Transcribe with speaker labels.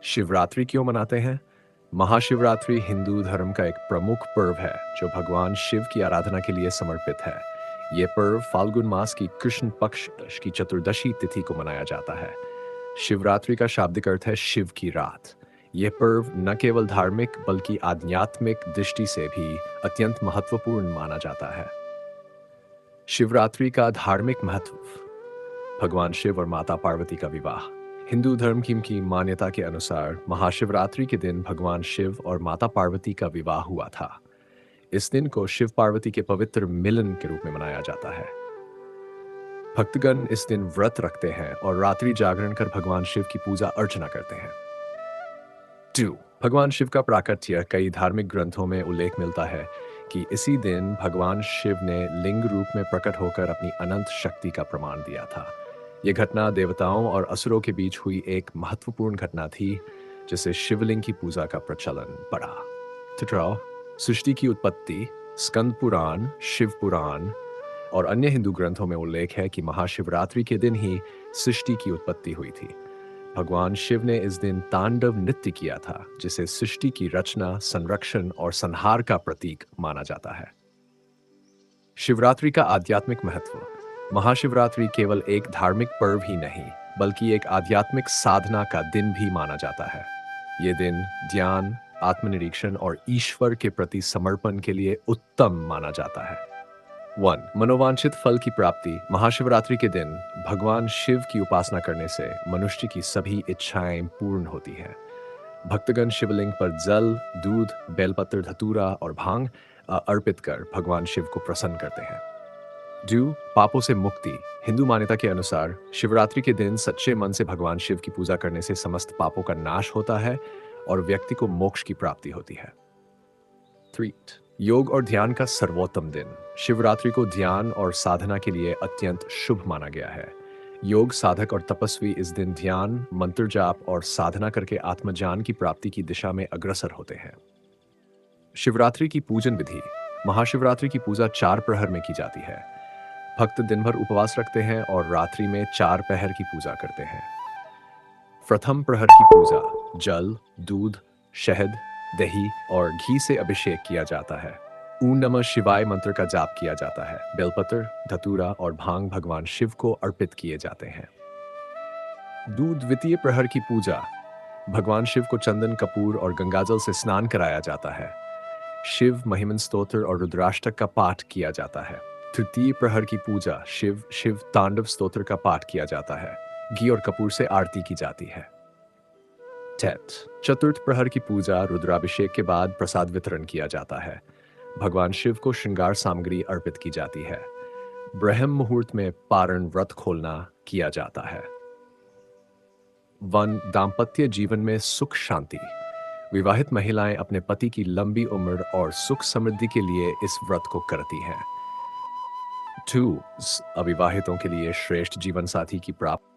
Speaker 1: शिवरात्रि क्यों मनाते हैं? महाशिवरात्रि हिंदू धर्म का एक प्रमुख पर्व है जो भगवान शिव की आराधना के लिए समर्पित है। ये पर्व फाल्गुन मास की कृष्ण पक्ष की चतुर्दशी तिथि को मनाया जाता है। शिवरात्रि का शाब्दिक अर्थ है शिव की रात। यह पर्व न केवल धार्मिक बल्कि आध्यात्मिक दृष्टि से भी अत्यंत महत्वपूर्ण माना जाता है। शिवरात्रि का धार्मिक महत्व। भगवान शिव और माता पार्वती का विवाह। हिंदू धर्म की मान्यता के अनुसार महाशिवरात्रि के दिन भगवान शिव और माता पार्वती का विवाह हुआ था। इस दिन को शिव पार्वती के पवित्र मिलन के रूप में मनाया जाता है। भक्तगण इस दिन व्रत रखते हैं और रात्रि जागरण कर भगवान शिव की पूजा अर्चना करते हैं। 2. भगवान शिव का प्राकट्य। कई धार्मिक ग्रंथों में उल्लेख मिलता है कि इसी दिन भगवान शिव ने लिंग रूप में प्रकट होकर अपनी अनंत शक्ति का प्रमाण दिया था। यह घटना देवताओं और असुरों के बीच हुई एक महत्वपूर्ण घटना थी, जिससे शिवलिंग की पूजा का प्रचलन बढ़ा। तो सृष्टि की उत्पत्ति। स्कंद पुराण, शिव पुराण और अन्य हिंदू ग्रंथों में उल्लेख है कि महाशिवरात्रि के दिन ही सृष्टि की उत्पत्ति हुई थी। भगवान शिव ने इस दिन तांडव नृत्य किया था, जिसे सृष्टि की रचना, संरक्षण और संहार का प्रतीक माना जाता है। शिवरात्रि का आध्यात्मिक महत्व। महाशिवरात्रि केवल एक धार्मिक पर्व ही नहीं, बल्कि एक आध्यात्मिक साधना का दिन भी माना जाता है। ये दिन ध्यान, आत्मनिरीक्षण और ईश्वर के प्रति समर्पण के लिए उत्तम माना जाता है। 1. मनोवांछित फल की प्राप्ति। महाशिवरात्रि के दिन भगवान शिव की उपासना करने से मनुष्य की सभी इच्छाएं पूर्ण होती हैं। भक्तगण शिवलिंग पर जल, दूध, बेलपत्र, धतूरा और भांग अर्पित कर भगवान शिव को प्रसन्न करते हैं। 2. पापों से मुक्ति। हिंदू मान्यता के अनुसार शिवरात्रि के दिन सच्चे मन से भगवान शिव की पूजा करने से समस्त पापों का नाश होता है और व्यक्ति को मोक्ष की प्राप्ति होती है। 3. योग और ध्यान का सर्वोत्तम दिन। शिवरात्रि को ध्यान और साधना के लिए अत्यंत शुभ माना गया है। योग साधक और तपस्वी इस दिन ध्यान, मंत्र जाप और साधना करके आत्मज्ञान की प्राप्ति की दिशा में अग्रसर होते हैं। शिवरात्रि की पूजन विधि। महाशिवरात्रि की पूजा 4 प्रहर में की जाती है। भक्त दिन भर उपवास रखते हैं और रात्रि में 4 पहर की पूजा करते हैं। प्रथम प्रहर की पूजा जल, दूध, शहद, दही और घी से अभिषेक किया जाता है। ओम नमः शिवाय मंत्र का जाप किया जाता है। बेलपत्र, धतूरा और भांग भगवान शिव को अर्पित किए जाते हैं। द्वितीय प्रहर की पूजा। भगवान शिव को चंदन, कपूर और गंगाजल से स्नान कराया जाता है। शिव महिमन स्तोत्र और रुद्राष्टक का पाठ किया जाता है। तृतीय प्रहर की पूजा शिव तांडव स्तोत्र का पाठ किया जाता है। घी और कपूर से आरती की जाती है। चतुर्थ प्रहर की पूजा रुद्राभिषेक के बाद प्रसाद वितरण किया जाता है। भगवान शिव को श्रृंगार सामग्री अर्पित की जाती है। ब्रह्म मुहूर्त में पारण व्रत खोलना किया जाता है। 1. दाम्पत्य जीवन में सुख शांति। विवाहित महिलाएं अपने पति की लंबी उम्र और सुख समृद्धि के लिए इस व्रत को करती हैं। 2. अविवाहितों के लिए श्रेष्ठ जीवन साथी की प्राप्ति।